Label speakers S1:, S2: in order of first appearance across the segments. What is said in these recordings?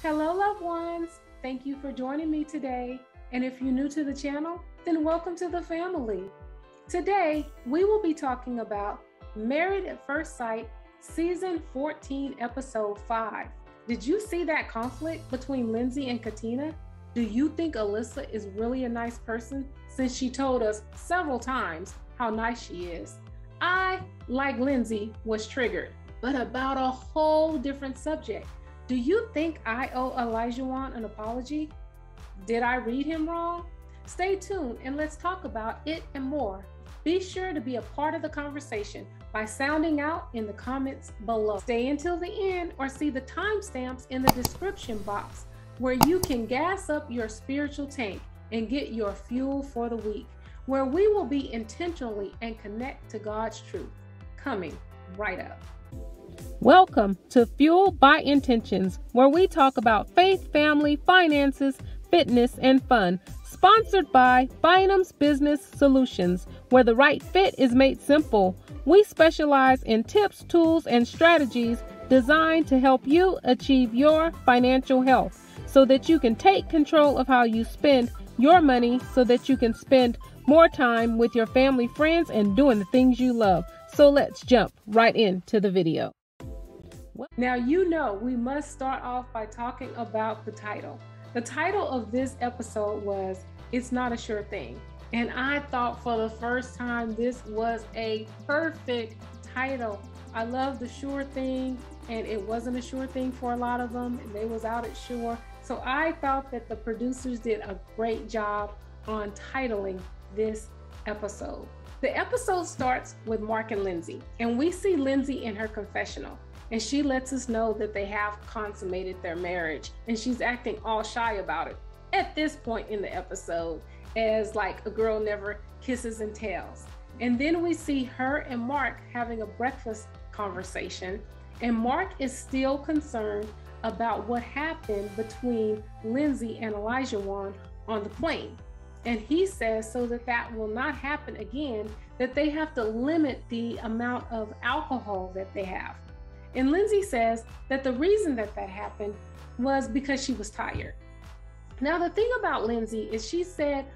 S1: Hello, loved ones. Thank you for joining me today. And if you're new to the channel, then welcome to the family. Today, we will be talking about Married at First Sight, Season 14, Episode 5. Did you see that conflict between Lindsey and KATINA? Do you think ALYSSA is really a nice person since she told us several times how nice she is? I, like Lindsey, was triggered, but about a whole different subject. Do you think I owe OLAJAWON an apology? Did I read him wrong? Stay tuned and let's talk about it and more. Be sure to be a part of the conversation by sounding out in the comments below. Stay until the end or see the timestamps in the description box where you can gas up your spiritual tank and get your fuel for the week, where we will be intentionally and connect to God's truth. Coming right up.
S2: Welcome to Fueled by Intentions, where we talk about faith, family, finances, fitness, and fun. Sponsored by Bynum's Business Solutions, where the right fit is made simple. We specialize in tips, tools, and strategies designed to help you achieve your financial health so that you can take control of how you spend your money so that you can spend more time with your family, friends, and doing the things you love. So let's jump right into the video.
S1: Now, you know, we must start off by talking about the title. The title of this episode was It's Not a Sure Thing. And I thought for the first time this was a perfect title. I love the sure thing, and it wasn't a sure thing for a lot of them, and they was out at sure. So I thought that the producers did a great job on titling this episode. The episode starts with Mark and Lindsey, and we see Lindsey in her confessional. And she lets us know that they have consummated their marriage, and she's acting all shy about it at this point in the episode, as like a girl never kisses and tells. And then we see her and Mark having a breakfast conversation, and Mark is still concerned about what happened between Lindsey and OLAJAWON on the plane. And he says so that will not happen again, that they have to limit the amount of alcohol that they have. And Lindsey says that the reason that happened was because she was tired. Now, the thing about Lindsey is she said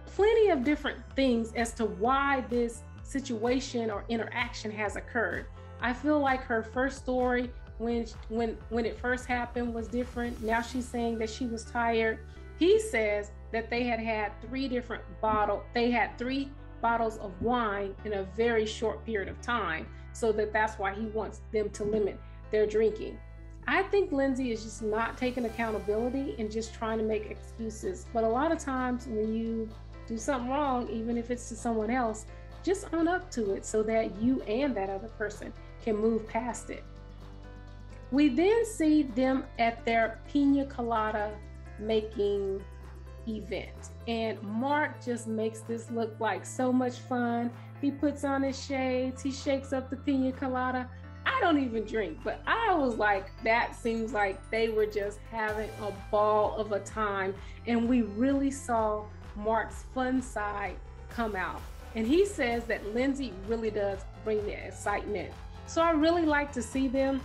S1: plenty of different things as to why this situation or interaction has occurred. I feel like her first story when it first happened was different. Now she's saying that she was tired. He says that they had three bottles of wine in a very short period of time, so that's why he wants them to limit their drinking. I think Lindsey is just not taking accountability and just trying to make excuses. But a lot of times when you do something wrong, even if it's to someone else, just own up to it so that you and that other person can move past it. We then see them at their pina colada making event, and Mark just makes this look like so much fun. He puts on his shades, he shakes up the pina colada. I don't even drink, but I was like, that seems like they were just having a ball of a time, and we really saw Mark's fun side come out. And he says that Lindsey really does bring the excitement. So I really like to see them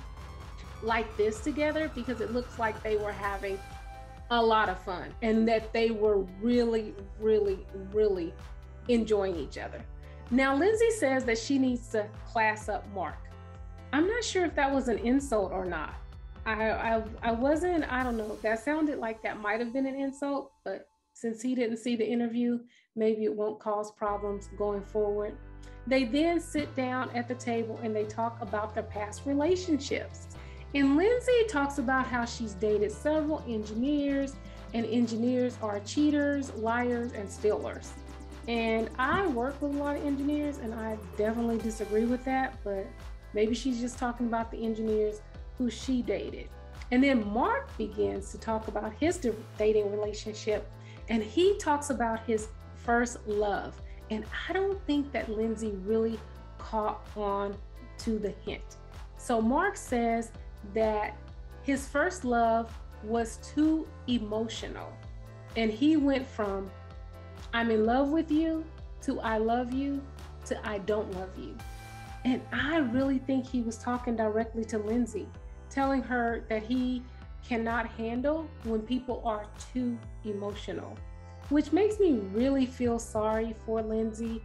S1: like this together, because it looks like they were having a lot of fun and that they were really, really, really enjoying each other. Now, Lindsey says that she needs to class up Mark. I'm not sure if that was an insult or not. I don't know. That sounded like that might have been an insult, but since he didn't see the interview, maybe it won't cause problems going forward. They then sit down at the table and they talk about their past relationships. And Lindsey talks about how she's dated several engineers, and engineers are cheaters, liars, and stealers. And I work with a lot of engineers, and I definitely disagree with that, but maybe she's just talking about the engineers who she dated. And then Mark begins to talk about his dating relationship, and he talks about his first love. And I don't think that Lindsey really caught on to the hint. So Mark says that his first love was too emotional, and he went from I'm in love with you to I love you to I don't love you. And I really think he was talking directly to Lindsey, telling her that he cannot handle when people are too emotional, which makes me really feel sorry for Lindsey.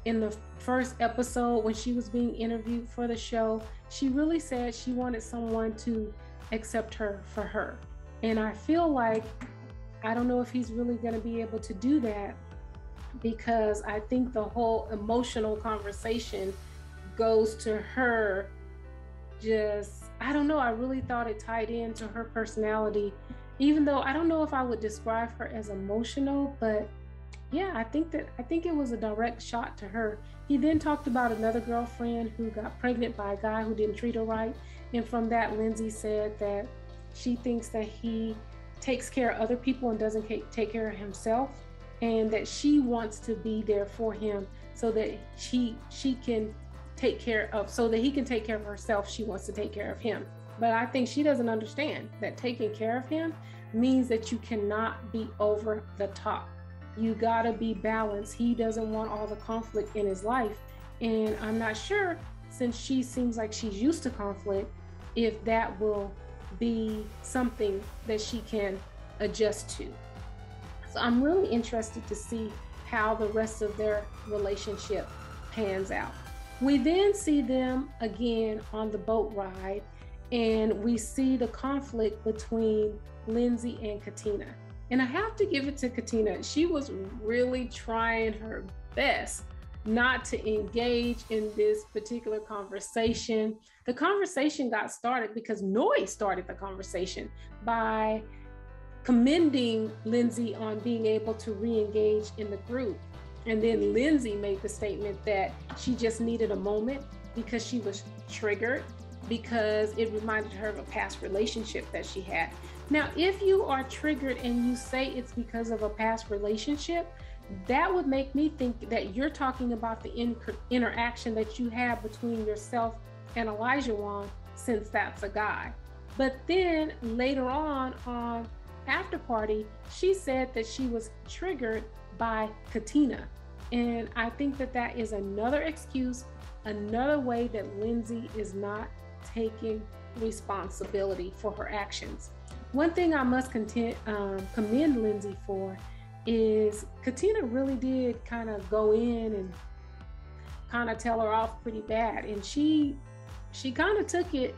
S1: In the first episode, when she was being interviewed for the show, she really said she wanted someone to accept her for her. And I feel like, I don't know if he's really going to be able to do that, because I think the whole emotional conversation goes to her just, I don't know, I really thought it tied into her personality, even though I don't know if I would describe her as emotional, but yeah, I think it was a direct shot to her. He then talked about another girlfriend who got pregnant by a guy who didn't treat her right. And from that, Lindsey said that she thinks that he takes care of other people and doesn't take care of himself, and that she wants to be there for him so that she can take care of, so that he can take care of herself. She wants to take care of him. But I think she doesn't understand that taking care of him means that you cannot be over the top. You gotta be balanced. He doesn't want all the conflict in his life. And I'm not sure, since she seems like she's used to conflict, if that will be something that she can adjust to. So I'm really interested to see how the rest of their relationship pans out. We then see them again on the boat ride, and we see the conflict between Lindsey and KATINA. And I have to give it to KATINA. She was really trying her best not to engage in this particular conversation. The conversation got started because Noi started the conversation by commending Lindsey on being able to re-engage in the group. And then Lindsey made the statement that she just needed a moment because she was triggered, because it reminded her of a past relationship that she had. Now, if you are triggered and you say it's because of a past relationship, that would make me think that you're talking about the interaction that you had between yourself and OLAJAWON, since that's a guy. But then later on After Party, she said that she was triggered by KATINA. And I think that that is another excuse, another way that Lindsey is not taking responsibility for her actions. One thing I must commend Lindsey for is KATINA really did kind of go in and kind of tell her off pretty bad. And she kind of took it.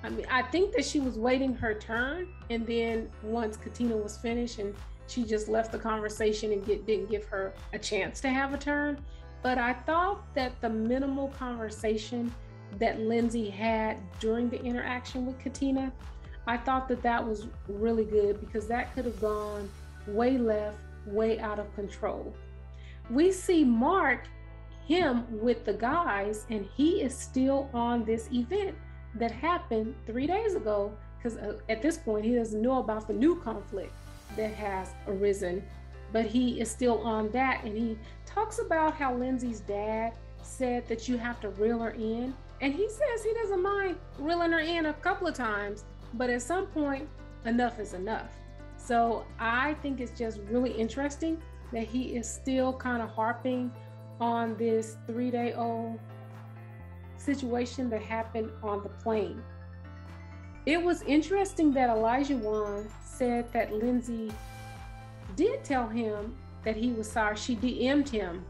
S1: I mean, I think that she was waiting her turn. And then once KATINA was finished, and she just left the conversation and didn't give her a chance to have a turn. But I thought that the minimal conversation that Lindsey had during the interaction with KATINA, I thought that that was really good, because that could have gone way left, way out of control. We see Mark, him with the guys, and he is still on this event that happened 3 days ago, because at this point he doesn't know about the new conflict that has arisen, but he is still on that. And he talks about how Lindsey's dad said that you have to reel her in, and he says he doesn't mind reeling her in a couple of times, but at some point enough is enough. So I think it's just really interesting that he is still kind of harping on this 3-day-old situation that happened on the plane. It was interesting that OLAJAWON said that Lindsey did tell him that he was sorry. She DM'd him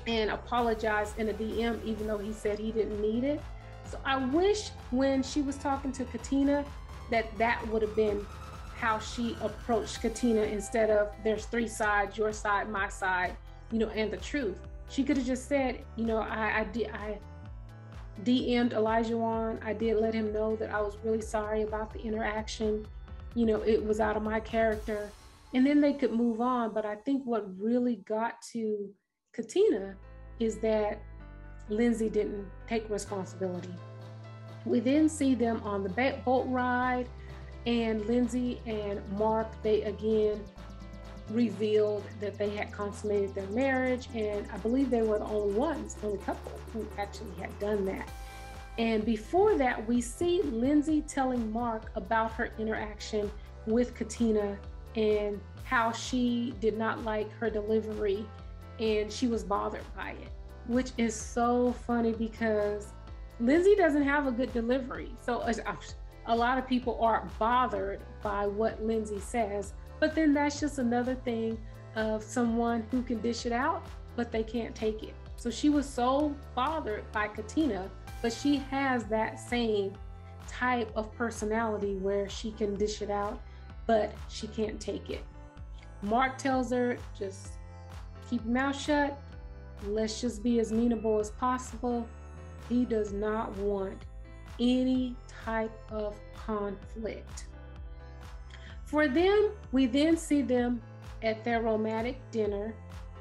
S1: and apologized in a DM, even though he said he didn't need it. So I wish when she was talking to KATINA that would have been how she approached KATINA, instead of there's 3 sides, your side, my side, and the truth. She could have just said, I DM'd OLAJAWON. I did let him know that I was really sorry about the interaction. It was out of my character. And then they could move on. But I think what really got to KATINA is that Lindsey didn't take responsibility. We then see them on the boat ride, and Lindsey and Mark, they again revealed that they had consummated their marriage, and I believe they were the only couple who actually had done that. And before that, we see Lindsey telling Mark about her interaction with KATINA and how she did not like her delivery and she was bothered by it, which is so funny because Lindsey doesn't have a good delivery. So a lot of people aren't bothered by what Lindsey says, but then that's just another thing of someone who can dish it out, but they can't take it. So she was so bothered by Katina, but she has that same type of personality where she can dish it out, but she can't take it. Mark tells her, just keep your mouth shut. Let's just be as amenable as possible. He does not want any type of conflict. For them, we then see them at their romantic dinner,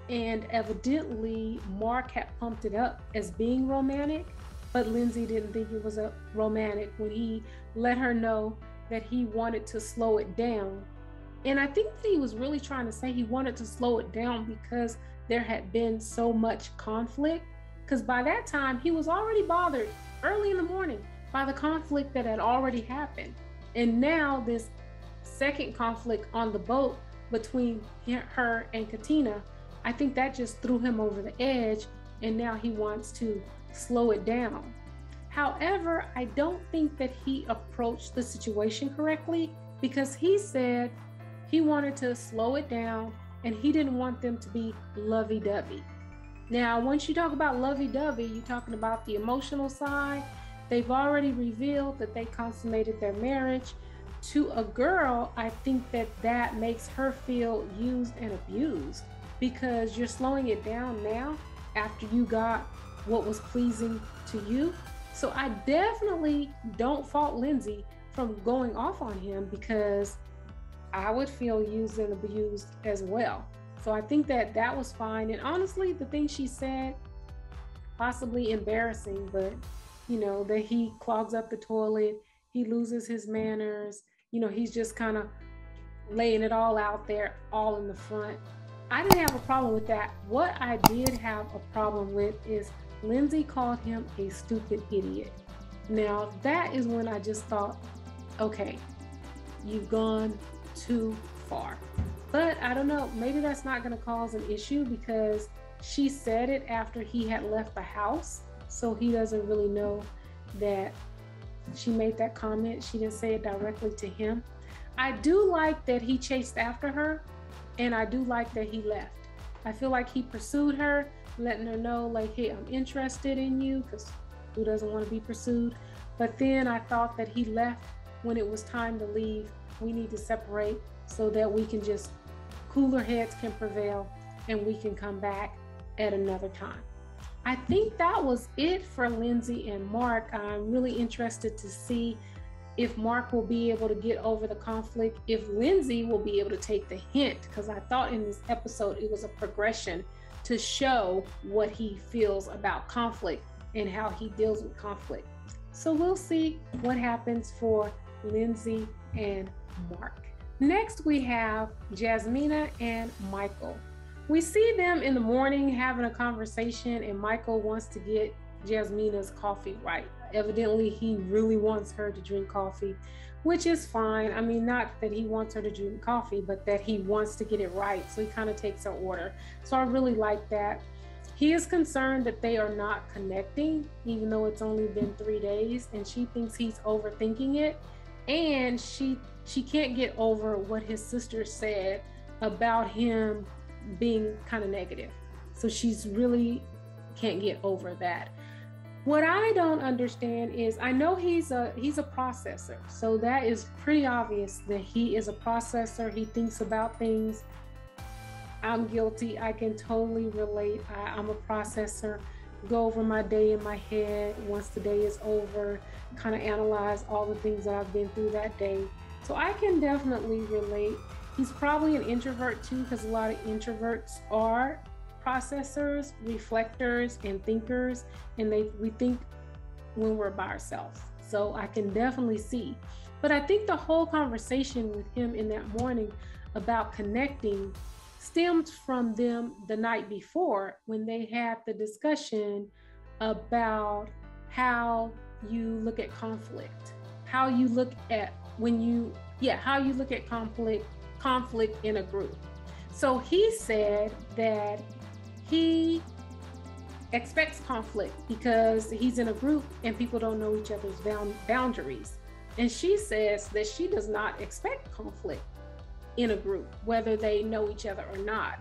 S1: and evidently Mark had pumped it up as being romantic, but Lindsey didn't think it was a romantic when he let her know that he wanted to slow it down. And I think that he was really trying to say he wanted to slow it down because there had been so much conflict, because by that time he was already bothered early in the morning by the conflict that had already happened. And now this second conflict on the boat between her and Katina, I think that just threw him over the edge, and now he wants to slow it down. However, I don't think that he approached the situation correctly, because he said he wanted to slow it down and he didn't want them to be lovey-dovey. Now, once you talk about lovey-dovey, you're talking about the emotional side. They've already revealed that they consummated their marriage. To a girl, I think that that makes her feel used and abused, because you're slowing it down now after you got what was pleasing to you. So I definitely don't fault Lindsey from going off on him, because I would feel used and abused as well. So I think that that was fine. And honestly, the thing she said, possibly embarrassing, but you know, that he clogs up the toilet, he loses his manners, you know, he's just kind of laying it all out there, all in the front. I didn't have a problem with that. What I did have a problem with is Lindsey called him a stupid idiot. Now, that is when I just thought, okay, you've gone too far. But I don't know, maybe that's not going to cause an issue, because she said it after he had left the house. So he doesn't really know that she made that comment. She didn't say it directly to him. I do like that he chased after her, and I do like that he left. I feel like he pursued her, letting her know like, hey, I'm interested in you, because who doesn't want to be pursued? But then I thought that he left when it was time to leave. We need to separate so that we can just, cooler heads can prevail and we can come back at another time. I think that was it for Lindsey and Mark. I'm really interested to see if Mark will be able to get over the conflict, if Lindsey will be able to take the hint, because I thought in this episode it was a progression to show what he feels about conflict and how he deals with conflict. So we'll see what happens for Lindsey and Mark. Next, we have JASMINA and Michael. We see them in the morning having a conversation, and Michael wants to get JASMINA's coffee right. Evidently, he really wants her to drink coffee, which is fine. I mean, not that he wants her to drink coffee, but that he wants to get it right. So he kind of takes her order. So I really like that. He is concerned that they are not connecting, even though it's only been 3 days, and she thinks he's overthinking it. And she can't get over what his sister said about him being kind of negative. So she's really can't get over that. What I don't understand is, I know he's a processor. So that is pretty obvious that he is a processor. He thinks about things. I'm guilty. I can totally relate. I'm a processor. Go over my day in my head once the day is over, kind of analyze all the things that I've been through that day. So I can definitely relate. He's probably an introvert too, because a lot of introverts are processors, reflectors, and thinkers, and we think when we're by ourselves. So I can definitely see. But I think the whole conversation with him in that morning about connecting stemmed from them the night before, when they had the discussion about how you look at conflict, how you look at how you look at conflict in a group. So he said that he expects conflict because he's in a group and people don't know each other's boundaries. And she says that she does not expect conflict in a group, whether they know each other or not.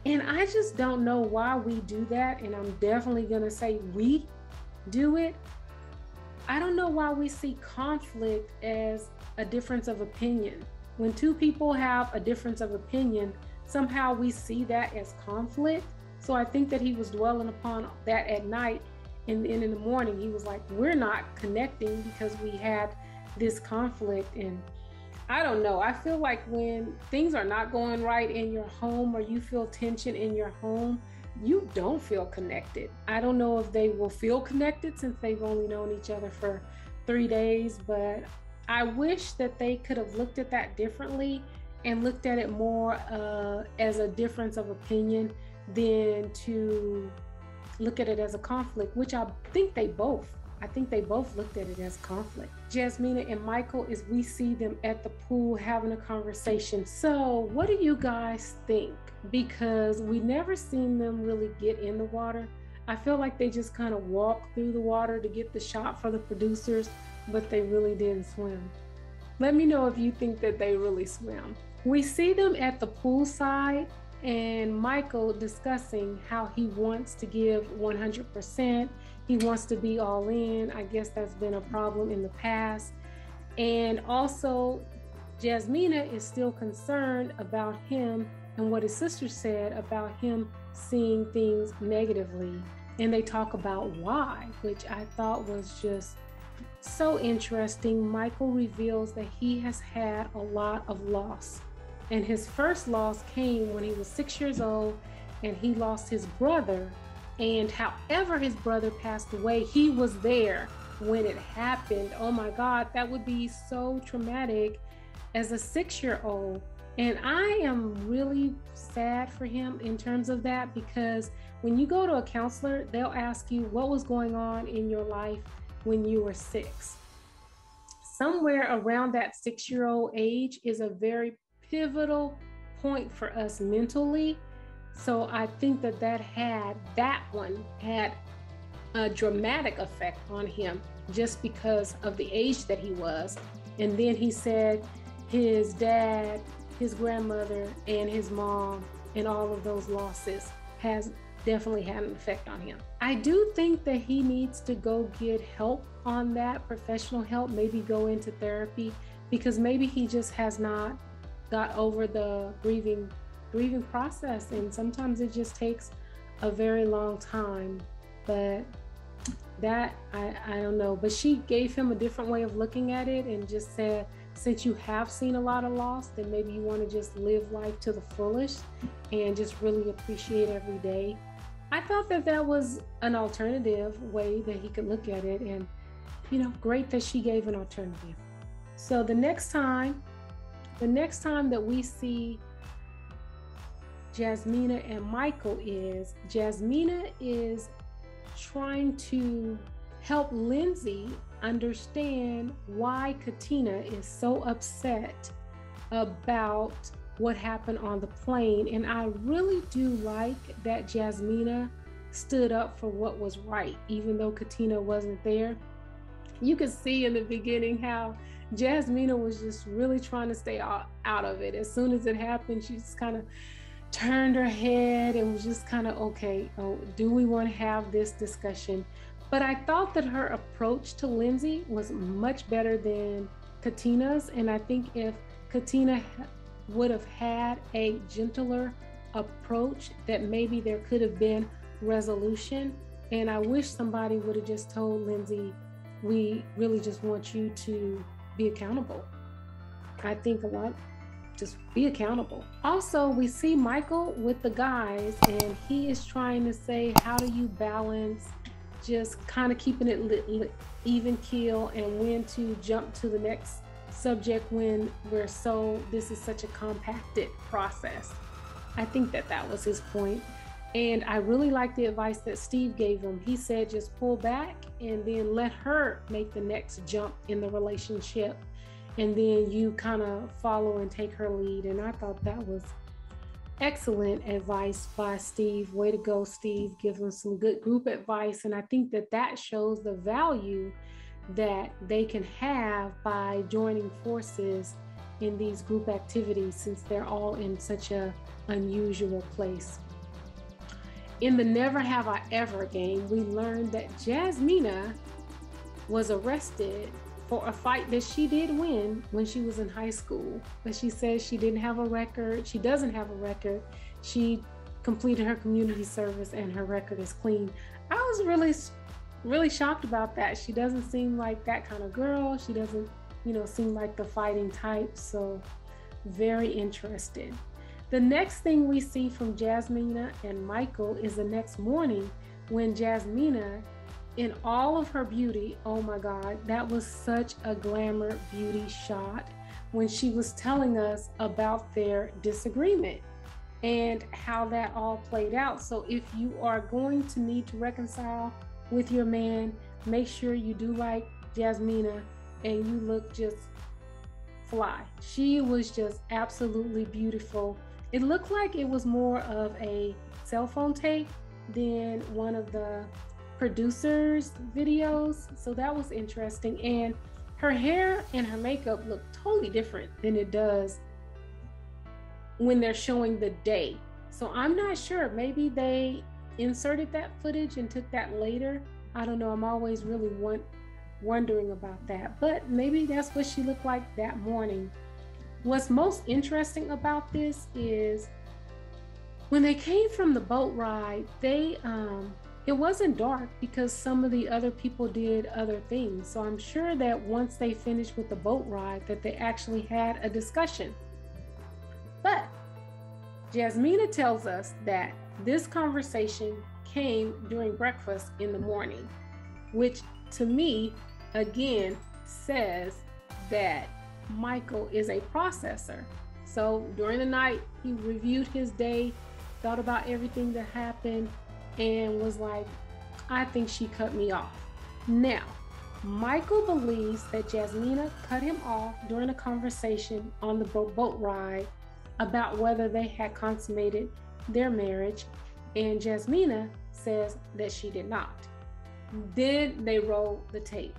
S1: And I just don't know why we do that. And I'm definitely going to say we do it. I don't know why we see conflict as a difference of opinion. When two people have a difference of opinion, somehow we see that as conflict. So I think that he was dwelling upon that at night. And then in the morning, he was like, we're not connecting because we had this conflict. And I don't know. I feel like when things are not going right in your home, or you feel tension in your home, you don't feel connected. I don't know if they will feel connected since they've only known each other for 3 days, but I wish that they could have looked at that differently and looked at it more as a difference of opinion than to look at it as a conflict, which I think they both looked at it as conflict. JASMINA and Michael, as we see them at the pool having a conversation. So what do you guys think? Because we never seen them really get in the water. I feel like they just kind of walked through the water to get the shot for the producers, but they really didn't swim. Let me know if you think that they really swim. We see them at the poolside and Michael discussing how he wants to give 100%. He wants to be all in. I guess that's been a problem in the past. And also, JASMINA is still concerned about him and what his sister said about him seeing things negatively. And they talk about why, which I thought was just so interesting. Michael reveals that he has had a lot of loss. And his first loss came when he was 6 years old and he lost his brother. And however his brother passed away, he was there when it happened. Oh my God, that would be so traumatic as a 6-year-old. And I am really sad for him in terms of that, because when you go to a counselor, they'll ask you what was going on in your life when you were 6. Somewhere around that 6-year-old age is a very pivotal point for us mentally. So I think that one had a dramatic effect on him just because of the age that he was. And then he said his dad, his grandmother, and his mom, and all of those losses has definitely had an effect on him. I do think that he needs to go get help on that, professional help, maybe go into therapy, because maybe he just has not got over the grieving process, and sometimes it just takes a very long time. But that I don't know, but she gave him a different way of looking at it and just said, since you have seen a lot of loss, then maybe you want to just live life to the fullest and just really appreciate every day. I thought that was an alternative way that he could look at it, and great that she gave an alternative. So the next time that we see JASMINA and Michael, is JASMINA is trying to help LINDSEY understand why KATINA is so upset about what happened on the plane. And I really do like that JASMINA stood up for what was right, even though KATINA wasn't there. You could see in the beginning how JASMINA was just really trying to stay out of it. As soon as it happened, she just kind of turned her head and was just kind of, okay, do we want to have this discussion? But I thought that her approach to LINDSEY was much better than KATINA's. And I think if KATINA would have had a gentler approach, that maybe there could have been resolution. And I wish somebody would have just told LINDSEY, we really just want you to be accountable. I think just be accountable. Also, we see Michael with the guys, and he is trying to say, how do you balance just kind of keeping it even keel, and when to jump to the next subject when this is such a compacted process. I think that was his point. And I really like the advice that Steve gave him. He said, just pull back and then let her make the next jump in the relationship. And then you kind of follow and take her lead. And I thought that was excellent advice by Steve. Way to go, Steve. Give him some good group advice. And I think that shows the value that they can have by joining forces in these group activities, since they're all in such a unusual place. In the Never Have I Ever game, we learned that JASMINA was arrested for a fight that she did win when she was in high school. But she says she didn't have a record. She doesn't have a record. She completed her community service and her record is clean. I was really shocked about that. She doesn't seem like that kind of girl. She doesn't, seem like the fighting type. So very interested. The next thing we see from JASMINA and Michael is the next morning when JASMINA, in all of her beauty, oh my God, that was such a glamour beauty shot, when she was telling us about their disagreement and how that all played out. So if you are going to need to reconcile with your man, make sure you do like JASMINA and you look just fly. She was just absolutely beautiful. It looked like it was more of a cell phone take than one of the producers' videos. So that was interesting. And her hair and her makeup look totally different than it does when they're showing the day. So I'm not sure. Maybe they inserted that footage and took that later. I don't know. I'm always really wondering about that. But maybe that's what she looked like that morning. What's most interesting about this is when they came from the boat ride, it wasn't dark because some of the other people did other things. So I'm sure that once they finished with the boat ride, that they actually had a discussion. But JASMINA tells us that this conversation came during breakfast in the morning, which to me, again, says that Michael is a processor. So during the night, he reviewed his day, thought about everything that happened, and was like, I think she cut me off. Now, Michael believes that JASMINA cut him off during a conversation on the boat ride about whether they had consummated their marriage, and JASMINA says that she did not. Then they roll the tape.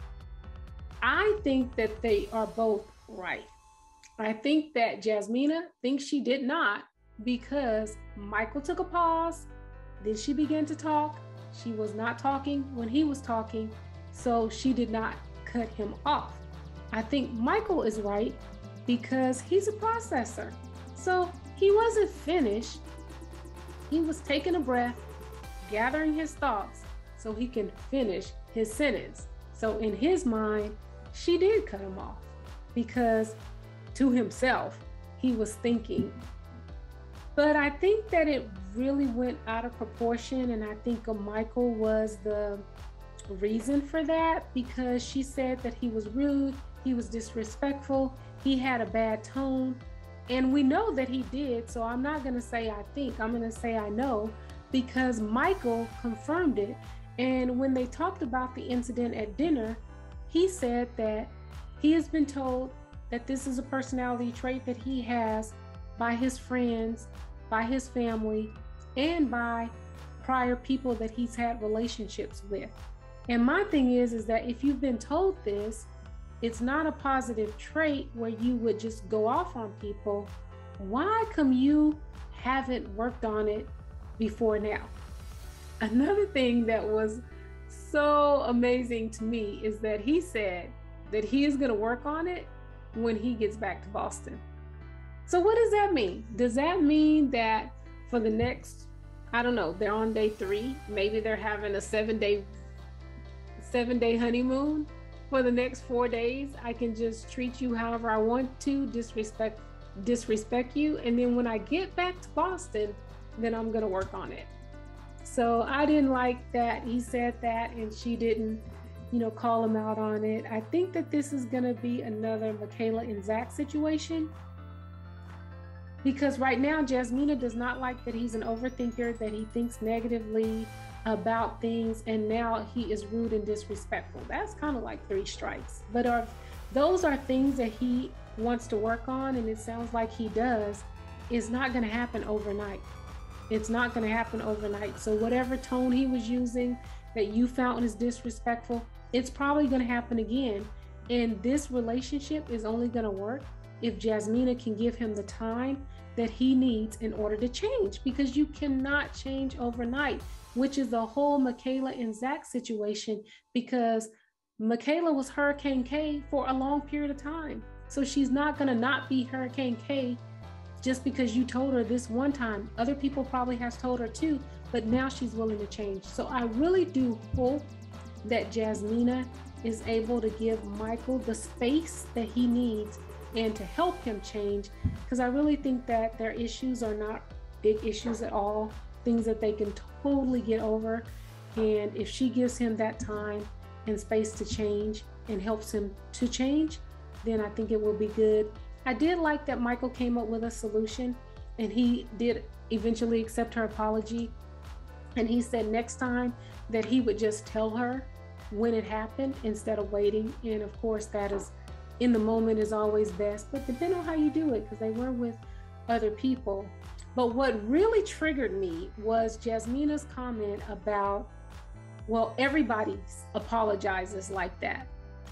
S1: I think that they are both right. I think that JASMINA thinks she did not because Michael took a pause, then she began to talk. She was not talking when he was talking, so she did not cut him off. I think Michael is right because he's a processor. So he wasn't finished. He was taking a breath, gathering his thoughts so he can finish his sentence. So in his mind, she did cut him off because to himself, he was thinking. But I think that it really went out of proportion, and I think Michael was the reason for that, because she said that he was rude, he was disrespectful, he had a bad tone, and we know that he did. So I'm not going to say I think, I'm going to say I know, because Michael confirmed it. And when they talked about the incident at dinner, he said that he has been told that this is a personality trait that he has by his friends, by his family, and by prior people that he's had relationships with. And my thing is that if you've been told this, it's not a positive trait where you would just go off on people. Why come you haven't worked on it before now? Another thing that was so amazing to me is that he said that he is going to work on it when he gets back to Boston. So what does that mean? Does that mean that for the next, I don't know, they're on day 3, maybe they're having a 7-day honeymoon? For the next 4 days, I can just treat you however I want to, disrespect you, and then when I get back to Boston, then I'm gonna work on it. So I didn't like that he said that and she didn't, call him out on it. I think that this is gonna be another Michaela and Zach situation, because right now JASMINA does not like that he's an overthinker, that he thinks negatively about things, and now he is rude and disrespectful. That's kind of like 3 strikes. But those are things that he wants to work on, and it sounds like he does. It's not going to happen overnight. It's not going to happen overnight. So whatever tone he was using that you found is disrespectful, it's probably going to happen again. And this relationship is only going to work if JASMINA can give him the time that he needs in order to change, because you cannot change overnight, which is the whole Michaela and Zach situation, because Michaela was Hurricane K for a long period of time. So she's not going to not be Hurricane K just because you told her this one time. Other people probably has told her too, but now she's willing to change. So I really do hope that JASMINA is able to give Michael the space that he needs and to help him change, because I really think that their issues are not big issues at all, things that they can totally get over. And if she gives him that time and space to change and helps him to change, then I think it will be good. I did like that Michael came up with a solution, and he did eventually accept her apology. And he said next time that he would just tell her when it happened instead of waiting. And of course, that is in the moment is always best, but depending on how you do it, because they were with other people. But what really triggered me was JASMINA's comment about, well, everybody apologizes like that.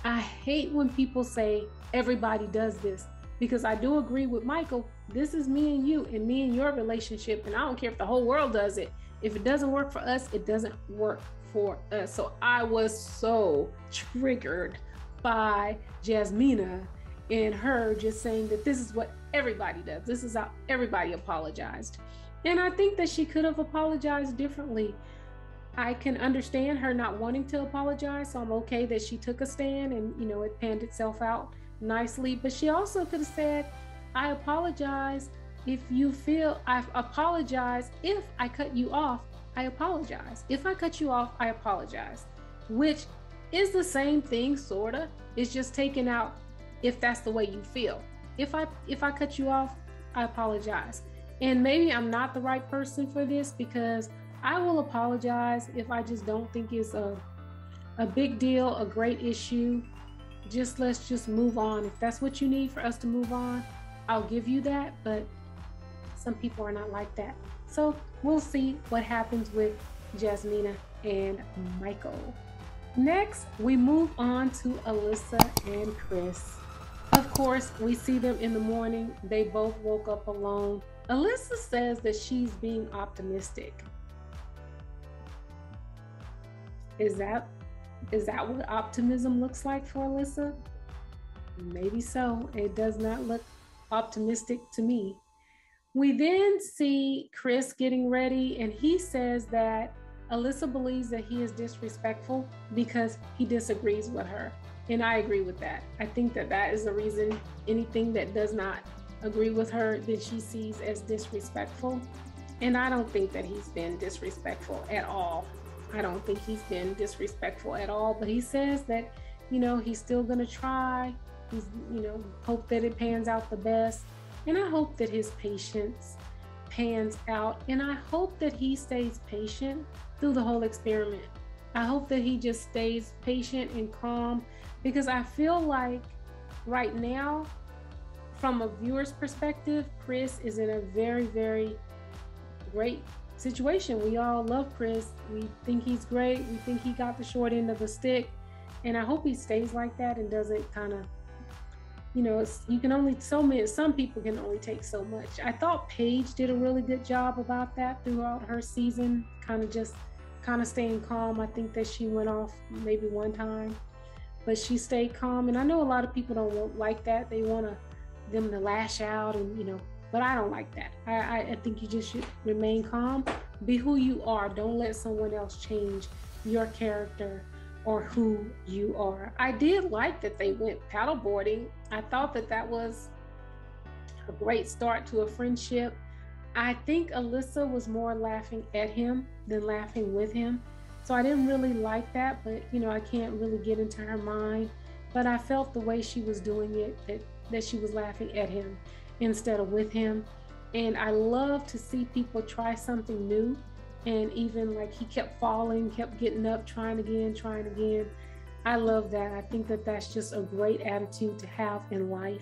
S1: I hate when people say everybody does this, because I do agree with Michael. This is me and you and me and your relationship, and I don't care if the whole world does it. If it doesn't work for us, it doesn't work for us. So I was so triggered by JASMINA and her just saying that this is what everybody does. This is how everybody apologized. And I think that she could have apologized differently. I can understand her not wanting to apologize, so I'm okay that she took a stand and, you know, it panned itself out nicely. But she also could have said, I apologize if you feel, I apologize if I cut you off. I apologize. If I cut you off, I apologize, which is the same thing, sorta. It's just taken out if that's the way you feel. If I cut you off, I apologize. And maybe I'm not the right person for this, because I will apologize if I just don't think it's a big deal, a great issue. Let's just move on. If that's what you need for us to move on, I'll give you that. But some people are not like that. So we'll see what happens with JASMINA and Michael. Next, we move on to ALYSSA and Chris. Of course, we see them in the morning. They both woke up alone. ALYSSA says that she's being optimistic. Is that what optimism looks like for ALYSSA? Maybe so. It does not look optimistic to me. We then see Chris getting ready, and he says that ALYSSA believes that he is disrespectful because he disagrees with her. And I agree with that. I think that that is the reason. Anything that does not agree with her, that she sees as disrespectful. And I don't think that he's been disrespectful at all. I don't think he's been disrespectful at all, but he says that, you know, he's still gonna try. He's, you know, hope that it pans out the best. And I hope that his patience pans out. And I hope that he stays patient through the whole experiment. I hope that he just stays patient and calm, because I feel like right now, from a viewer's perspective, Chris is in a very, very great situation. We all love Chris. We think he's great. We think he got the short end of the stick. And I hope he stays like that and doesn't kind of, you know, you can only, some people can only take so much. I thought Paige did a really good job about that throughout her season, kind of staying calm. I think that she went off maybe one time, but she stayed calm. And I know a lot of people don't like that. They want them to lash out and, you know, but I don't like that. I think you just should remain calm, be who you are. Don't let someone else change your character or who you are. I did like that they went paddleboarding. I thought that that was a great start to a friendship. I think ALYSSA was more laughing at him than laughing with him. So I didn't really like that, but you know, I can't really get into her mind. But I felt the way she was doing it, that she was laughing at him instead of with him. And I love to see people try something new. And even like he kept falling, kept getting up, trying again. I love that. I think that that's just a great attitude to have in life.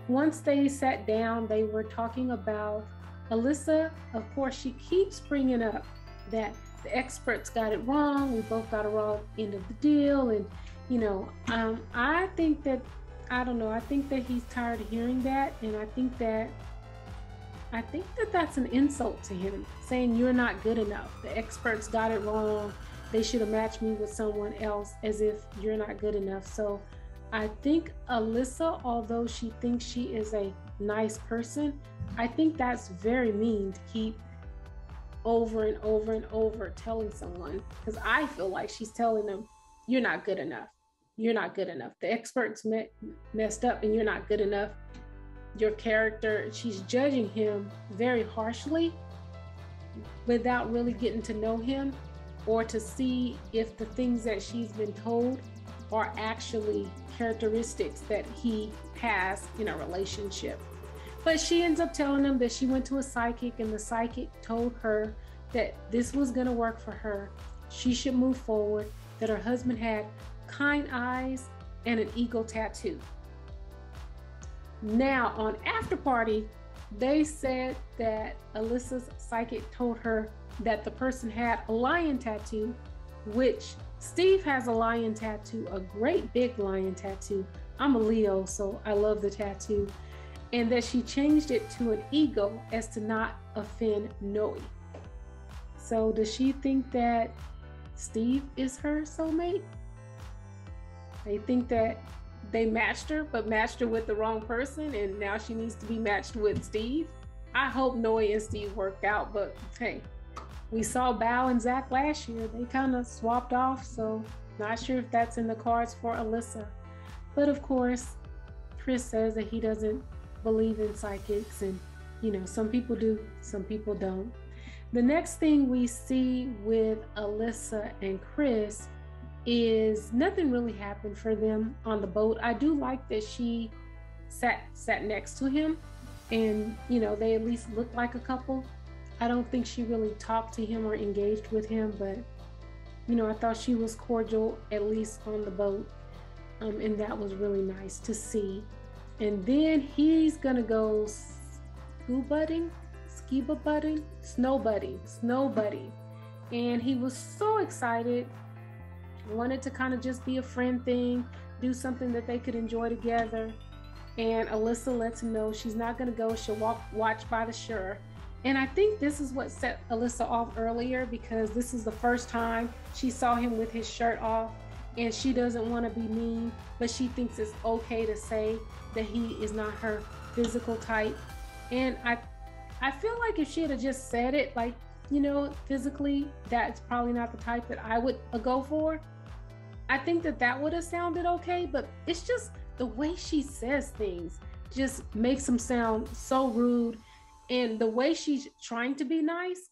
S1: Once they sat down, they were talking about ALYSSA. Of course, she keeps bringing up that the experts got it wrong. We both got a wrong end of the deal. And, I think that, I don't know, I think that he's tired of hearing that. And I think that that's an insult to him, saying you're not good enough. The experts got it wrong. They should have matched me with someone else, as if you're not good enough. So I think Alyssa, although she thinks she is a nice person, I think that's very mean to keep over and over and over telling someone, because I feel like she's telling them, you're not good enough. You're not good enough. The experts messed up and you're not good enough. Your character, she's judging him very harshly without really getting to know him or to see if the things that she's been told are actually characteristics that he has in a relationship. But she ends up telling him that she went to a psychic, and the psychic told her that this was going to work for her. She should move forward, that her husband had kind eyes and an eagle tattoo. Now, on After Party, they said that Alyssa's psychic told her that the person had a lion tattoo, which Steve has a lion tattoo, a great big lion tattoo. I'm a Leo, so I love the tattoo. And that she changed it to an eagle as to not offend Noe. So does she think that Steve is her soulmate? They think that they matched her, but matched her with the wrong person, and now she needs to be matched with Steve. I hope Noe and Steve work out, but hey, we saw Bao and Zach last year. They kind of swapped off, so not sure if that's in the cards for Alyssa. But of course, Chris says that he doesn't believe in psychics, and some people do, some people don't. The next thing we see with Alyssa and Chris is nothing really happened for them on the boat. I do like that she sat next to him, and they at least look like a couple. I don't think she really talked to him or engaged with him, but I thought she was cordial, at least on the boat, and that was really nice to see. And then he's gonna go snowboarding, and he was so excited. Wanted to kind of just be a friend thing, do something that they could enjoy together. And Alyssa lets him know she's not going to go. She'll watch by the shore. And I think this is what set Alyssa off earlier, because this is the first time she saw him with his shirt off, and she doesn't want to be mean, but she thinks it's okay to say that he is not her physical type. And I feel like if she had just said it, like, physically, that's probably not the type that I would go for. I think that would have sounded okay, but it's just the way she says things just makes them sound so rude. And the way she's trying to be nice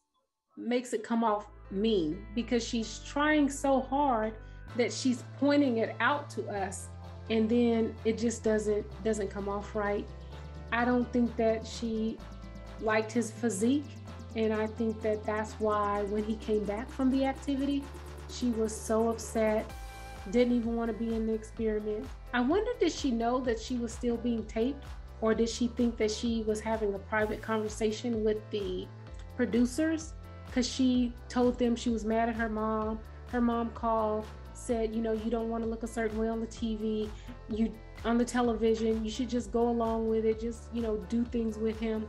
S1: makes it come off mean, because she's trying so hard that she's pointing it out to us, and then it just doesn't come off right. I don't think that she liked his physique, and I think that that's why when he came back from the activity, she was so upset, didn't even want to be in the experiment. I wonder, did she know that she was still being taped, or did she think that she was having a private conversation with the producers? Because she told them she was mad at her mom. Her mom called, said, you don't want to look a certain way on the TV, on the television, you should just go along with it, just, do things with him,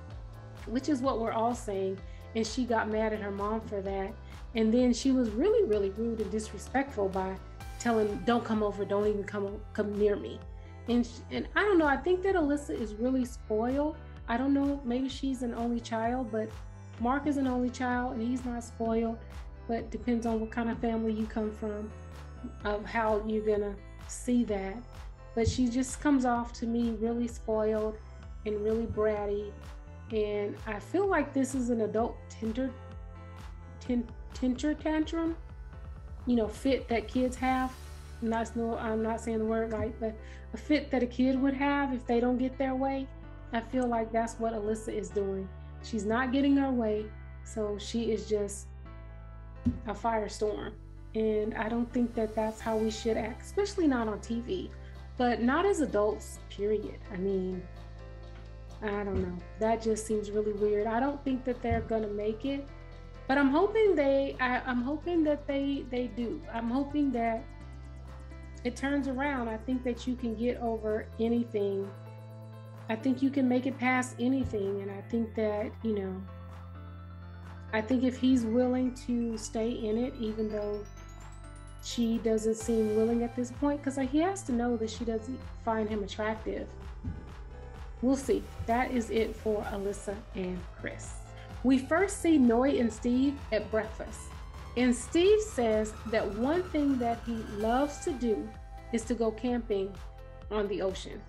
S1: which is what we're all saying. And she got mad at her mom for that. And then she was really, really rude and disrespectful by telling him, don't come over, don't even come near me. And I don't know, I think that Alyssa is really spoiled. I don't know, maybe she's an only child, but Mark is an only child and he's not spoiled. But depends on what kind of family you come from, of how you're gonna see that. But she just comes off to me really spoiled and really bratty. And I feel like this is an adult temper tantrum, fit that kids have. I'm not saying the word right, but a fit that a kid would have if they don't get their way. I feel like that's what Alyssa is doing. She's not getting her way, so she is just a firestorm. And I don't think that that's how we should act, especially not on TV, but not as adults, period. I mean, I don't know. That just seems really weird. I don't think that they're gonna make it, But I'm hoping I'm hoping that they do. I'm hoping that it turns around. I think that you can get over anything. I think you can make it past anything. And I think that, you know, I think if he's willing to stay in it, even though she doesn't seem willing at this point, because he has to know that she doesn't find him attractive. We'll see. That is it for Alyssa and Chris. We first see Noe and Steve at breakfast. And Steve says that one thing that he loves to do is to go camping on the ocean.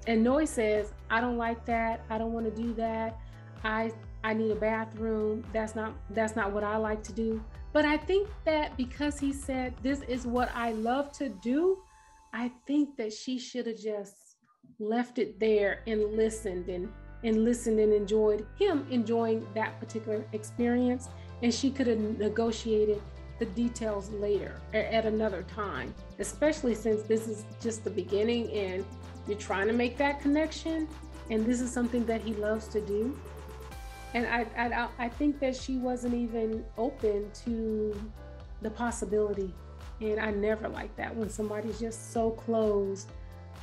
S1: And Noe says, I don't like that. I don't want to do that. I need a bathroom. That's not what I like to do. But I think that because he said, this is what I love to do, I think that she should have just left it there and listened and enjoyed him enjoying that particular experience. And she could have negotiated the details later at another time, especially since this is just the beginning and you're trying to make that connection. And this is something that he loves to do. And I think that she wasn't even open to the possibility. And I never like that when somebody's just so closed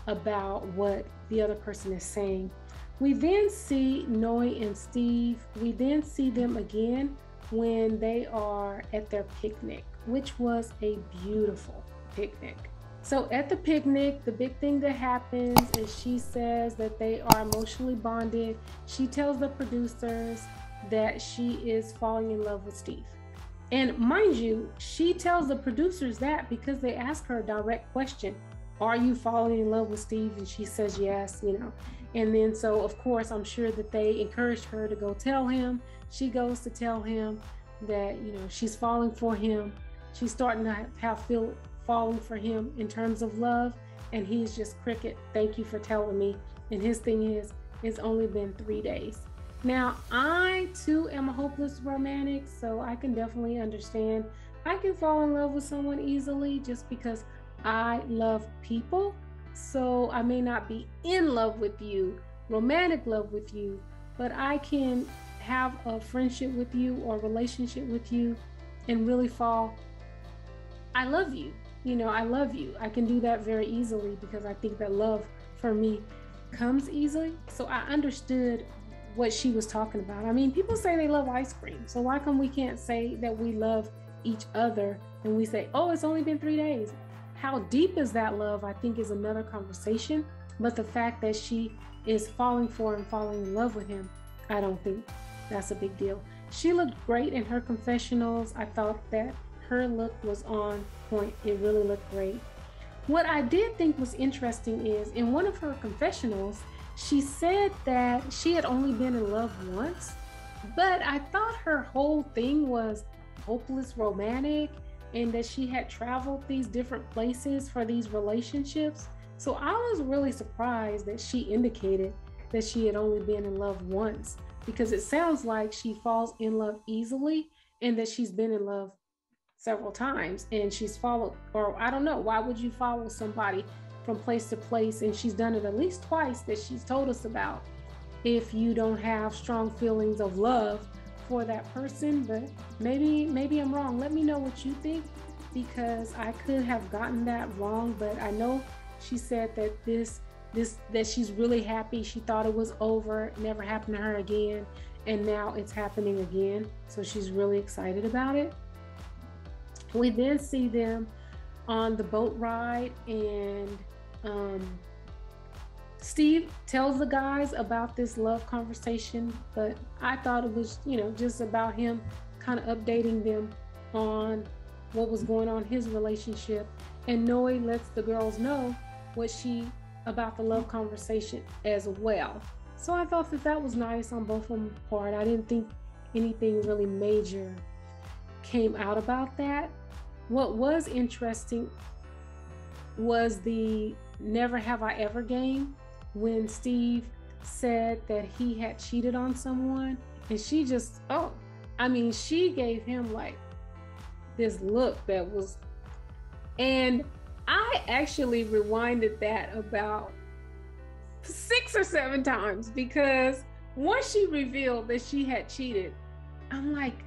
S1: about what the other person is saying. We then see Noe and Steve. We then see them again when they are at their picnic, which was a beautiful picnic. So at the picnic, the big thing that happens is she says that they are emotionally bonded. She tells the producers that she is falling in love with Steve. And mind you, she tells the producers that because they ask her a direct question, are you falling in love with Steve? And she says yes, you know. And then so of course, I'm sure that they encouraged her to go tell him. She goes to tell him that, you know, she's falling for him. She's starting to feel falling for him in terms of love, and he's just cricket. Thank you for telling me. And his thing is, it's only been 3 days. Now, I too am a hopeless romantic, so I can definitely understand. I can fall in love with someone easily just because I love people. So I may not be in love with you, romantic love with you, but I can have a friendship with you or relationship with you and really fall. I love you. You know, I love you. I can do that very easily because I think that love for me comes easily. So I understood what she was talking about. I mean, people say they love ice cream. So why come we can't say that we love each other and we say, oh, it's only been 3 days? How deep is that love, I think, is another conversation. But the fact that she is falling for and falling in love with him, I don't think that's a big deal. She looked great in her confessionals. I thought that her look was on point. It really looked great. What I did think was interesting is in one of her confessionals, she said that she had only been in love once, but I thought her whole thing was hopeless romantic and that she had traveled these different places for these relationships. So I was really surprised that she indicated that she had only been in love once, because it sounds like she falls in love easily and that she's been in love several times and she's followed, or I don't know, why would you follow somebody from place to place? And she's done it at least twice that she's told us about if you don't have strong feelings of love for that person. But maybe I'm wrong. Let me know what you think, because I could have gotten that wrong. But I know she said that that she's really happy. She thought it was over, never happened to her again, and now it's happening again. So she's really excited about it. We then see them on the boat ride, and Steve tells the guys about this love conversation, but I thought it was, you know, just about him kind of updating them on what was going on in his relationship. And Noe lets the girls know about the love conversation as well. So I thought that was nice on both of them part. I didn't think anything really major came out about that. What was interesting was the Never Have I Ever game, when Steve said that he had cheated on someone, and she just, she gave him like this look that was, and I actually rewinded that about 6 or 7 times, because once she revealed that she had cheated, I'm like,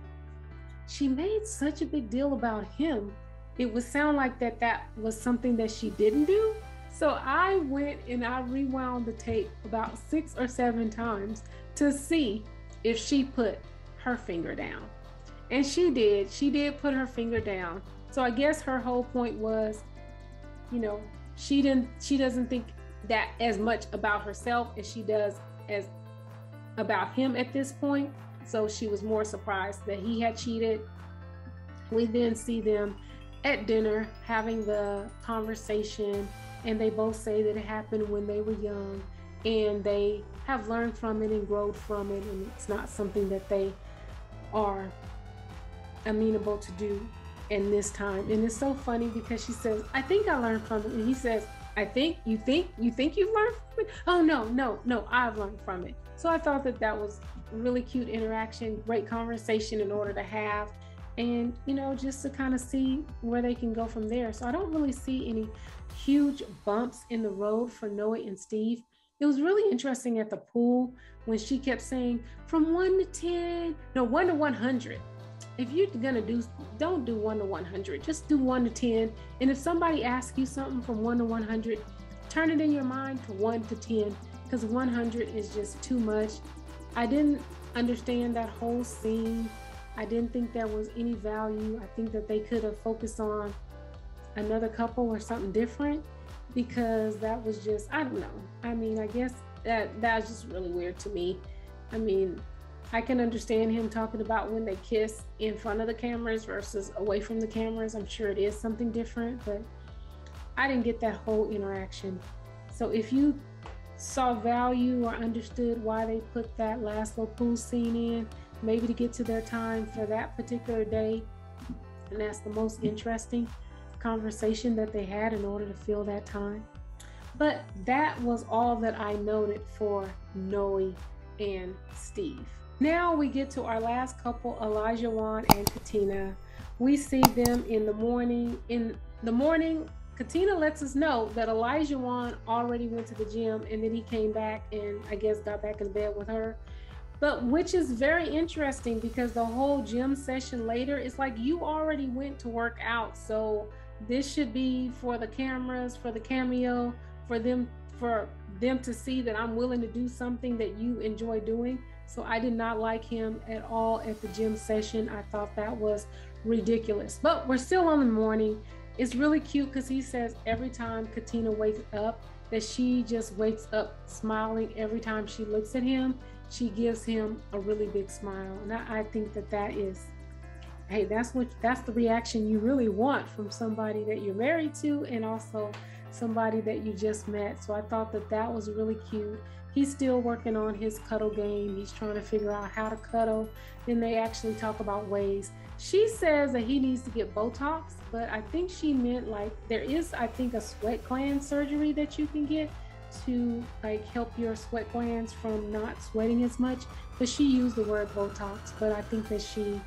S1: she made such a big deal about him. It would sound like that was something that she didn't do. So I went and I rewound the tape about 6 or 7 times to see if she put her finger down. And she did put her finger down. So I guess her whole point was, you know, she doesn't think that as much about herself as she does as about him at this point. So she was more surprised that he had cheated. We then see them at dinner having the conversation, and they both say that it happened when they were young and they have learned from it and grown from it, and it's not something that they are amenable to do in this time. And it's so funny because she says, I think I learned from it, and he says, I think you've learned from it? Oh, no, I've learned from it. So I thought that was really cute interaction, great conversation in order to have, and, you know, just to kind of see where they can go from there. So I don't really see any huge bumps in the road for Noe and Steve. It was really interesting at the pool when she kept saying from 1 to 10, no, 1 to 100. If you're gonna don't do 1 to 100, just do 1 to 10. And if somebody asks you something from 1 to 100, turn it in your mind to 1 to 10, because 100 is just too much. I didn't understand that whole scene. I didn't think there was any value. I think that they could have focused on another couple or something different, because that was just, I don't know. I mean, I guess that's just really weird to me. I mean, I can understand him talking about when they kiss in front of the cameras versus away from the cameras. I'm sure it is something different, but I didn't get that whole interaction. So if you saw value or understood why they put that last little pool scene in, maybe to get to their time for that particular day, and that's the most interesting conversation that they had in order to fill that time. But that was all that I noted for Noe and Steve. Now we get to our last couple, OLAJAWON and KATINA. We see them in the morning. In the morning, KATINA lets us know that OLAJAWON already went to the gym, and then he came back and I guess got back in bed with her. But which is very interesting, because the whole gym session later is like, you already went to work out. So this should be for the cameras, for the cameo, for them to see that I'm willing to do something that you enjoy doing. So I did not like him at all at the gym session. I thought that was ridiculous. But we're still on the morning. It's really cute because he says every time KATINA wakes up, that she just wakes up smiling every time she looks at him. She gives him a really big smile. And I think that is, hey, that's the reaction you really want from somebody that you're married to, and also somebody that you just met. So I thought that was really cute. He's still working on his cuddle game. He's trying to figure out how to cuddle. Then they actually talk about ways. She says that he needs to get Botox, but I think she meant like there is, I think, a sweat gland surgery that you can get to like help your sweat glands from not sweating as much. But she used the word Botox, but I think that she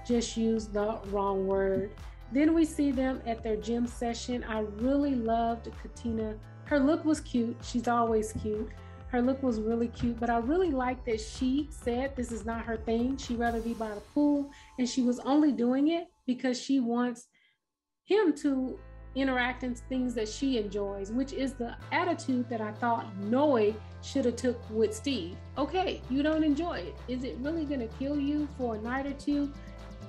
S1: just used the wrong word. Then we see them at their gym session. I really loved KATINA. Her look was cute. She's always cute. Her look was really cute, but I really liked that she said this is not her thing. She'd rather be by the pool, and she was only doing it because she wants him to interact in things that she enjoys, which is the attitude that I thought Noe should have took with Steve. Okay, you don't enjoy it. Is it really gonna kill you for a night or two?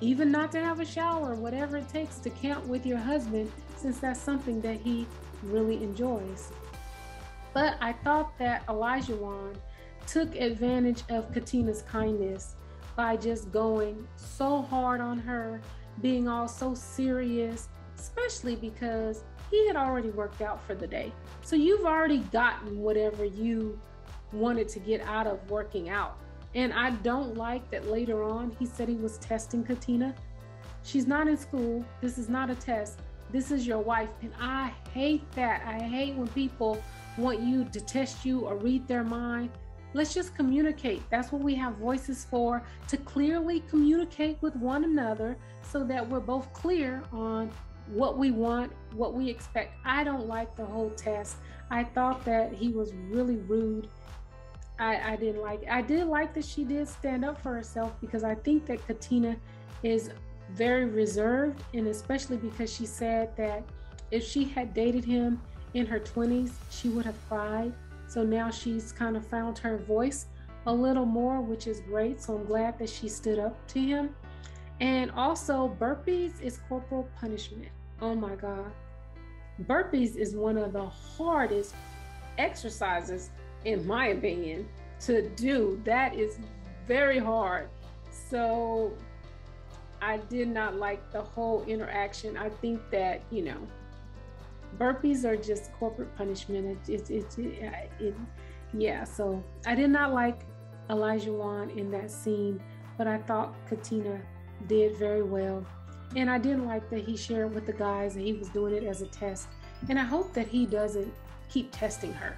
S1: Even not to have a shower, whatever it takes to camp with your husband, since that's something that he really enjoys. But I thought that OLAJAWON took advantage of KATINA's kindness by just going so hard on her, being all so serious, especially because he had already worked out for the day. So you've already gotten whatever you wanted to get out of working out. And I don't like that later on he said he was testing KATINA. She's not in school. This is not a test. This is your wife. And I hate that. I hate when people want you to test you or read their mind. Let's just communicate. That's what we have voices for, to clearly communicate with one another so that we're both clear on what we want, what we expect. I don't like the whole test. I thought that he was really rude I didn't like it. I did like that she did stand up for herself, because I think that KATINA is very reserved, and especially because she said that if she had dated him in her 20s, she would have cried. So now she's kind of found her voice a little more, which is great. So I'm glad that she stood up to him. And also, burpees is corporal punishment. Oh my God. Burpees is one of the hardest exercises, in my opinion, to do. That is very hard. So I did not like the whole interaction. I think that, you know, burpees are just corporate punishment. Yeah, so I did not like OLAJAWON in that scene, but I thought KATINA did very well. And I didn't like that he shared with the guys that he was doing it as a test. And I hope that he doesn't keep testing her.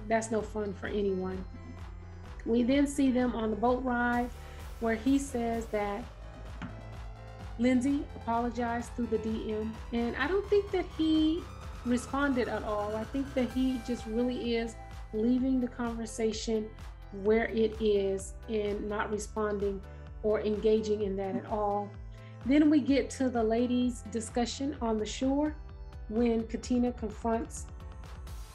S1: That's no fun for anyone. We then see them on the boat ride, where he says that Lindsey apologized through the DM, and I don't think that he responded at all. I think that he just really is leaving the conversation where it is and not responding or engaging in that at all. Then we get to the ladies' discussion on the shore when KATINA confronts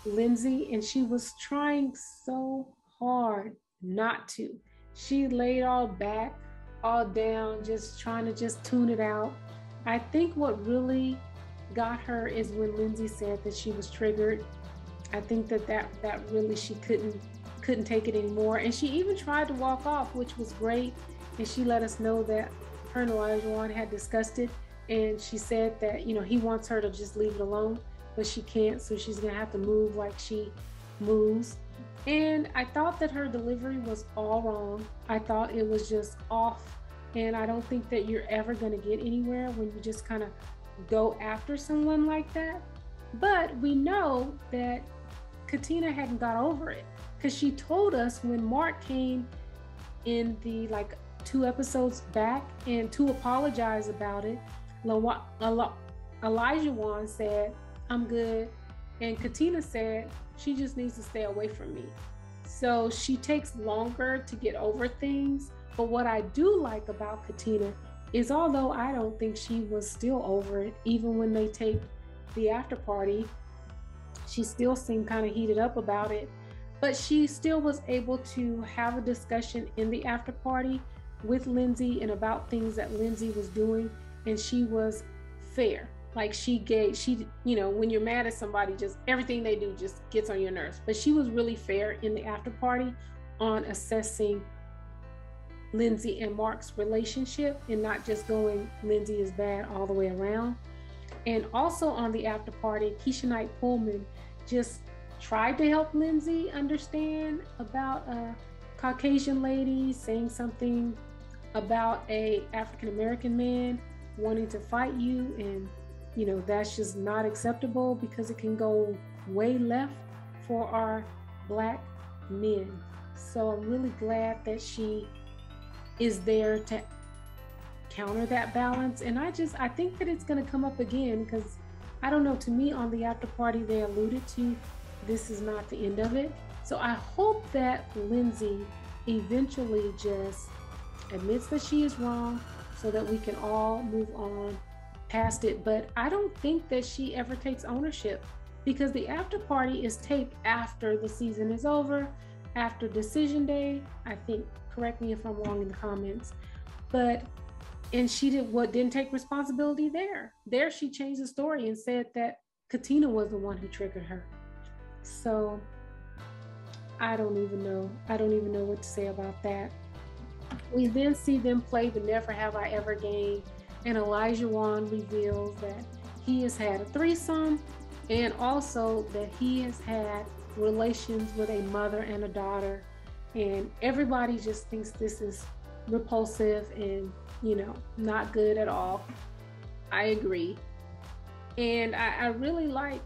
S1: Lindsey, and she was trying so hard not to. She laid all back, all down, just trying to just tune it out. I think what really got her is when Lindsey said that she was triggered. I think that really she couldn't take it anymore, and she even tried to walk off, which was great. And she let us know that her and OLAJAWON had discussed it, and she said that, you know, he wants her to just leave it alone, but she can't, so she's gonna have to move like she moves. And I thought that her delivery was all wrong. I thought it was just off, and I don't think that you're ever gonna get anywhere when you just kind of go after someone like that. But we know that KATINA hadn't got over it, because she told us when Mark came in the 2 episodes back and to apologize about it, OLAJAWON said, "I'm good," and KATINA said she just needs to stay away from me. So she takes longer to get over things. But what I do like about KATINA is, although I don't think she was still over it, even when they taped the after party, she still seemed kind of heated up about it, but she still was able to have a discussion in the after party with Lindsey and about things that Lindsey was doing, and she was fair. Like she, you know, when you're mad at somebody, just everything they do just gets on your nerves. But she was really fair in the after party on assessing Lindsey and Mark's relationship, and not just going Lindsey is bad all the way around. And also on the after party, Keisha Knight Pullman just tried to help Lindsey understand about a Caucasian lady saying something about a African-American man wanting to fight you, and you know, that's just not acceptable because it can go way left for our Black men. So I'm really glad that she is there to counter that balance. And I think that it's going to come up again, because I don't know, to me on the after party they alluded to this is not the end of it. So I hope that Lindsey eventually just admits that she is wrong so that we can all move on past it. But I don't think that she ever takes ownership, because the after party is taped after the season is over, after decision day, I think. Correct me if I'm wrong in the comments. And she didn't take responsibility there. There she changed the story and said that KATINA was the one who triggered her. So I don't even know what to say about that. We then see them play the Never Have I Ever game, and OLAJAWON reveals that he has had a threesome, and also that he has had relations with a mother and a daughter, and everybody just thinks this is repulsive and, you know, not good at all. I agree. And I really like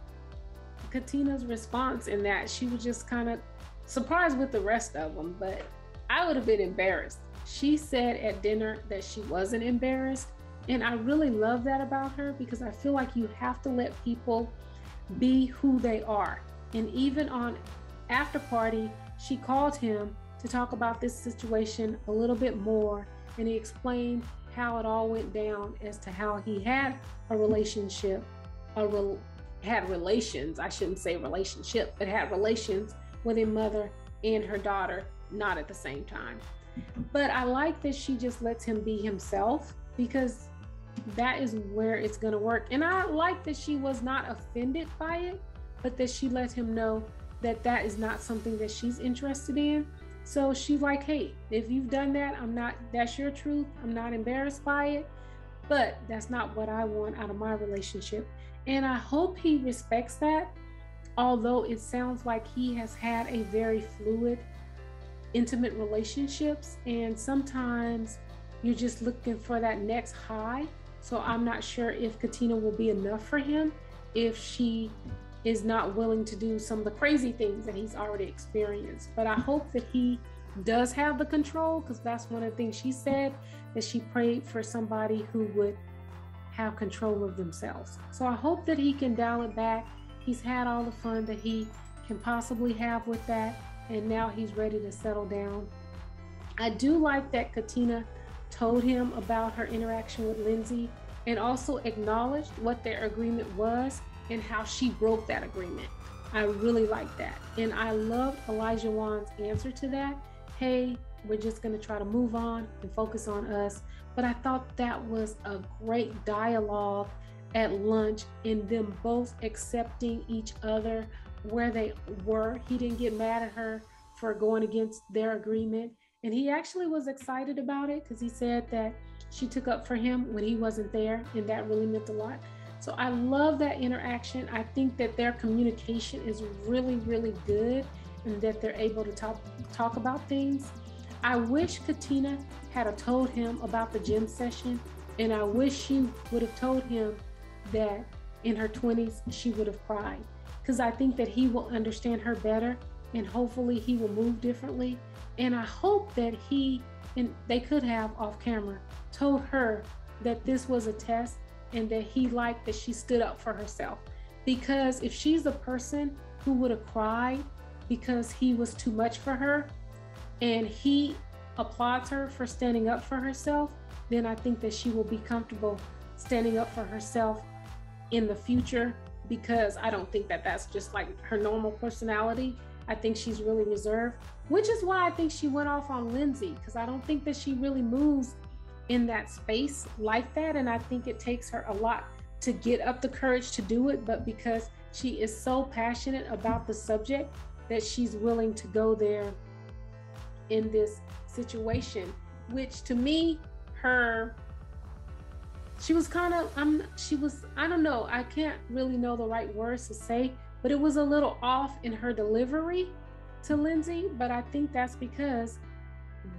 S1: KATINA's response in that she was just kind of surprised with the rest of them, but I would have been embarrassed. She said at dinner that she wasn't embarrassed, and I really love that about her, because I feel like you have to let people be who they are. And even on after party, she called him to talk about this situation a little bit more, and he explained how it all went down as to how he had a relationship, had relations, I shouldn't say relationship, but had relations with a mother and her daughter, not at the same time. But I like that she just lets him be himself, because that is where it's going to work. And I like that she was not offended by it, but that she let him know that that is not something that she's interested in. So she's like, hey, if you've done that, that's your truth. I'm not embarrassed by it, but that's not what I want out of my relationship. And I hope he respects that, although it sounds like he has had a very fluid, intimate relationships, and sometimes you're just looking for that next high. So I'm not sure if Katina will be enough for him if she is not willing to do some of the crazy things that he's already experienced. But I hope that he does have the control, because that's one of the things she said, that she prayed for somebody who would have control of themselves. So I hope that he can dial it back. He's had all the fun that he can possibly have with that, and now he's ready to settle down. I do like that Katina told him about her interaction with Lindsey, and also acknowledged what their agreement was and how she broke that agreement. I really like that. And I love OLAJAWON's answer to that. Hey, we're just going to try to move on and focus on us. But I thought that was a great dialogue at lunch, in them both accepting each other where they were. He didn't get mad at her for going against their agreement. And he actually was excited about it, because he said that she took up for him when he wasn't there, and that really meant a lot. So I love that interaction. I think that their communication is really, really good, and that they're able to talk about things. I wish Katina had told him about the gym session, and I wish she would have told him that in her 20s she would have cried, because I think that he will understand her better, and hopefully he will move differently. And I hope that they could have off camera told her that this was a test, and that he liked that she stood up for herself. Because if she's a person who would have cried because he was too much for her, and he applauds her for standing up for herself, then I think that she will be comfortable standing up for herself in the future, because I don't think that that's just like her normal personality. I think she's really reserved, which is why I think she went off on Lindsey, because I don't think that she really moves in that space like that. And I think it takes her a lot to get up the courage to do it, but because she is so passionate about the subject that she's willing to go there in this situation, which to me, she was kind of, I don't know, I can't really know the right words to say, but it was a little off in her delivery to Lindsey. But I think that's because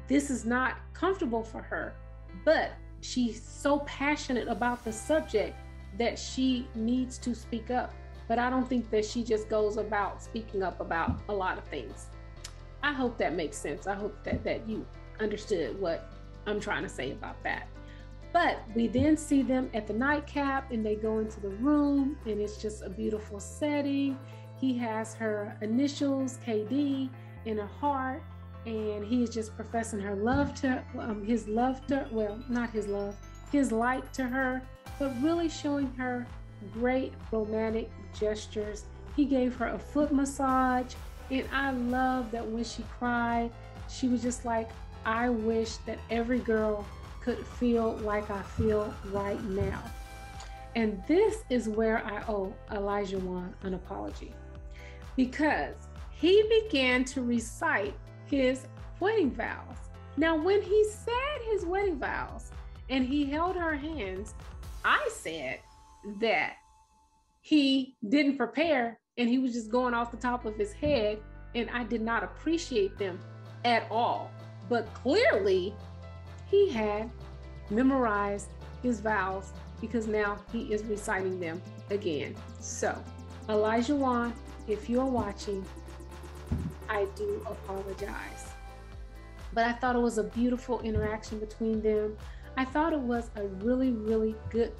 S1: this is not comfortable for her, but she's so passionate about the subject that she needs to speak up. But I don't think that she just goes about speaking up about a lot of things. I hope that makes sense. I hope that you understood what I'm trying to say about that. But we then see them at the nightcap, and they go into the room, and it's just a beautiful setting. He has her initials, KD, in a heart, and he is just professing her love to, his like to her, but really showing her great romantic gestures. He gave her a foot massage, and I love that when she cried, she was just like, I wish that every girl could feel like I feel right now. And this is where I owe OLAJAWON an apology, because he began to recite his wedding vows. Now, when he said his wedding vows and he held her hands, I said that he didn't prepare and he was just going off the top of his head, and I did not appreciate them at all. But clearly, he had memorized his vows, because now he is reciting them again. So, OLAJAWON, if you're watching, I do apologize. But I thought it was a beautiful interaction between them. I thought it was a really, really good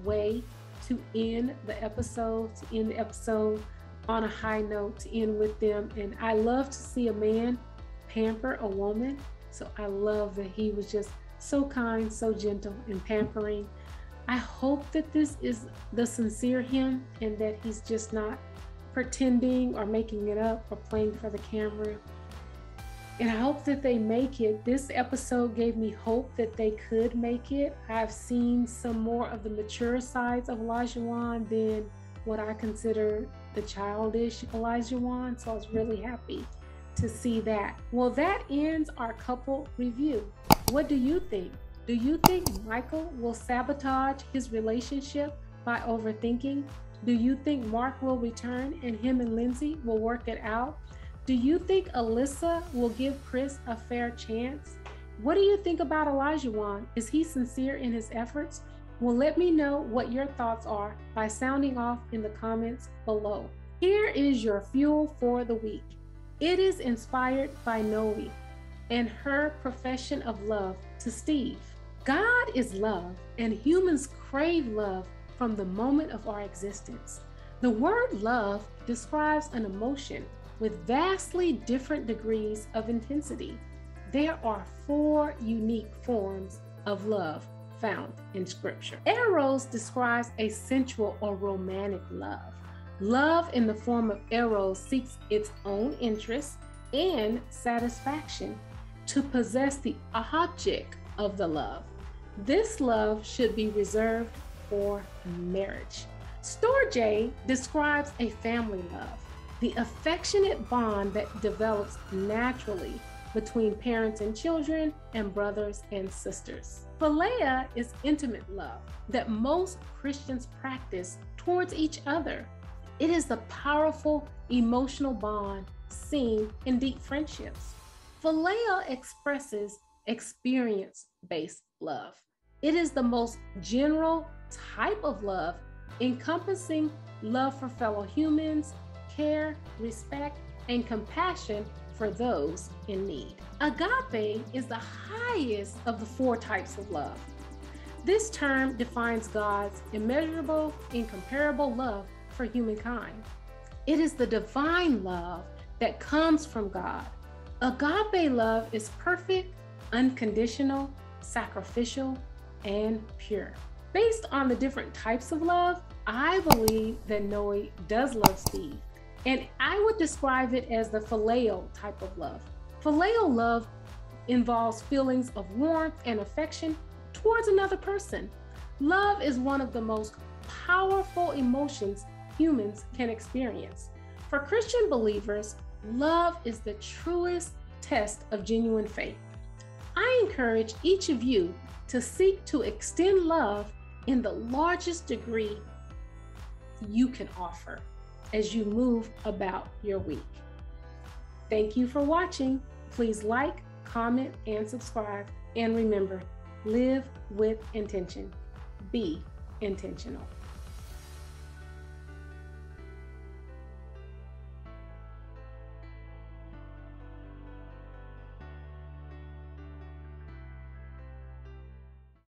S1: way to end the episode, on a high note to end with them. And I love to see a man pamper a woman. So I love that he was just so kind, so gentle and pampering. I hope that this is the sincere him and that he's just not pretending or making it up or playing for the camera. And I hope that they make it. This episode gave me hope that they could make it. I've seen some more of the mature sides of OLAJAWON than what I consider the childish OLAJAWON. So I was really happy to see that. Well, that ends our couple review. What do you think? Do you think Michael will sabotage his relationship by overthinking? Do you think Mark will return and him and Lindsey will work it out? Do you think ALYSSA will give Chris a fair chance? What do you think about OLAJAWON? Is he sincere in his efforts? Well, let me know what your thoughts are by sounding off in the comments below. Here is your fuel for the week. It is inspired by Noe and her profession of love to Steve. God is love, and humans crave love from the moment of our existence. The word love describes an emotion with vastly different degrees of intensity. There are 4 unique forms of love found in Scripture. Eros describes a sensual or romantic love. Love in the form of Eros seeks its own interests and satisfaction to possess the object of the love. This love should be reserved for marriage. Storge describes a family love, the affectionate bond that develops naturally between parents and children and brothers and sisters. Philia is intimate love that most Christians practice towards each other. It is the powerful emotional bond seen in deep friendships. Philia expresses experience-based love. It is the most general type of love, encompassing love for fellow humans, care, respect, and compassion for those in need. Agape is the highest of the 4 types of love. This term defines God's immeasurable, incomparable love for humankind. It is the divine love that comes from God. Agape love is perfect, unconditional, sacrificial, and pure. Based on the different types of love, I believe that Noe does love Steve, and I would describe it as the phileo type of love. Phileo love involves feelings of warmth and affection towards another person. Love is one of the most powerful emotions humans can experience. For Christian believers, love is the truest test of genuine faith. I encourage each of you to seek to extend love in the largest degree you can offer as you move about your week. Thank you for watching. Please like, comment, and subscribe. And remember, live with intention. Be intentional.